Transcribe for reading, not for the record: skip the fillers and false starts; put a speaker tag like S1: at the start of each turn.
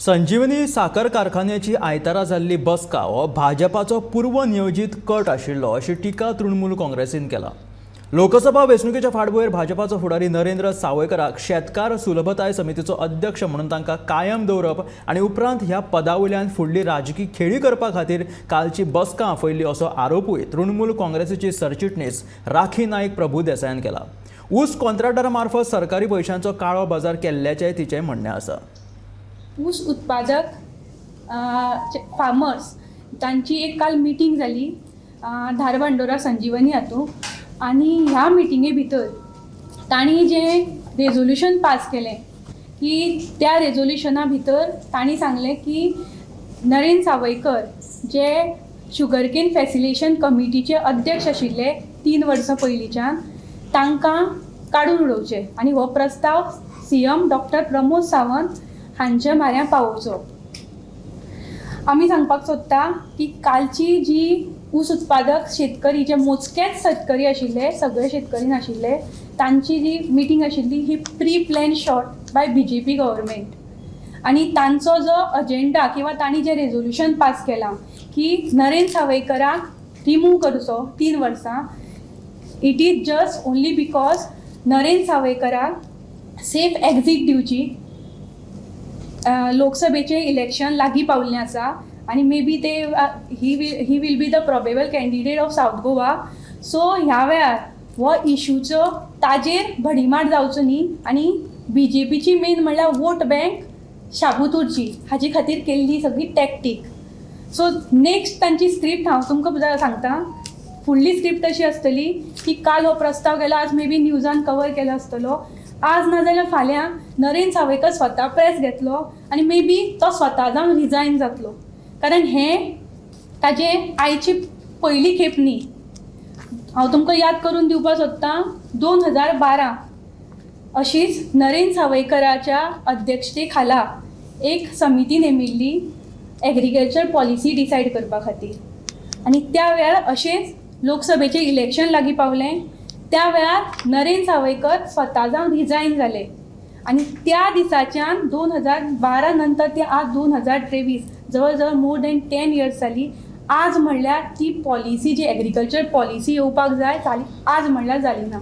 S1: संजीवनी साखर कारखान्याची आयतारा जाल्ली बसका हो भाजपाचो पूर्व नियोजित कट आशिल्लो अशी टिका तृणमूल काँग्रेसीन केला। लोकसभा वेंचणुकेच्या फाटभुंयेर भाजपाचो फुडारी नरेंद्र सावयकराक शेतकार सुलभताय समितीचो अध्यक्ष म्हणून तांकां कायम दवरप आनी उपरांत ह्या पदावयल्यान फुडली राजकी खेळी करपा खातीर कालची बसका आफयल्ली असो आरोपूय तृणमूल काँग्रेसीची सरचिटणीस राखी नाईक प्रभुदेसायान केला। ऊस कॉन्ट्रॅक्टरा मार्फत सरकारी पैशांचो काळो बाजार केल्ल्याचें तिचें म्हणणें आसा।
S2: ऊस उत्पादक फार्मर्स तांची एक काल मिटींग जाली धारबांदोरा संजीवनी हातूं आनी ह्या मिटिंगे भितर तांणी जे रेजोल्यूशन पास केलें की त्या रेजोल्यूशना भितर तांणी सांगलें की नरेंद्र सावयकर जे शुगरकेन फॅसिलिटेशन कमिटीचे अध्यक्ष आशिल्ले 3 वर्सां पयलींच्यान तांकां काडून उडोवचे आनी हो प्रस्ताव CM डॉक्टर प्रमोद सावंत हांच्या म्हऱ्यान पावोवचो। आमी सांगपाक सोदता की कालची जी ऊस उत्पादक शेतकरी जे मोजकेच शेतकरी आशिल्ले, सगळे शेतकरी नाशिल्ले, तांची जी मिटींग आशिल्ली ही pre plan shot by BJP government आनी तांचो जो अजेंडा किंवा तांणी जे रेजोल्यूशन पास केलां की नरेंद्र सावयकराक रिमूव करचो 3 वर्सां, it is just only because Narendra सावयकराक सेफ एक्झीट दिवची। लोकसभेचे इलेक्शन लागीं पावल्लें आसा आनी मे बी ते ही will be the probable candidate of South Goa. So ह्या वेळार हो इशूचो ताजेर भडिमार जावचो न्ही आनी BJPची मेन म्हणल्यार वोट बँक शाबूत उरची हाजे खातीर केल्ली सगळी टॅक्टीक। सो नेक्स्ट तांची स्क्रिप्ट हांव तुमकां सांगता। फुडली स्क्रिप्ट अशी आसतली की काल हो प्रस्ताव गेलो, आज मे बी न्यूजान कवर केलो आसतलो, आज नाजाल्यार फाल्यां नरेंद्र सावयकर स्वता प्रेस घेतलो आनी मे बी तो स्वता जावन रिजायन जातलो, कारण हें ताजे आयची पयली खेप न्ही। हांव तुमकां याद करून दिवपाक सोदतां 2012 अशीच नरेंद्र सावयकराच्या अध्यक्षते खाला एक समिती नेमिल्ली एग्रीकल्चर पॉलिसी डिसायड करपा खातीर आनी त्या वेळार अशेंच लोकसभेचें इलेक्शन लागीं पावलें। त्या वेळार नरेंद्र सावयकर स्वता जावन रिजायन जाले आनी त्या दिसाच्यान 2012 नंतर ते आज 2023 जवळ जवळ मोर दॅन 10 इयर्स जाली। आज म्हणल्यार ती पॉलिसी जी एग्रीकल्चर पॉलिसी येवपाक जाय जाली, आज म्हणल्यार जाली ना।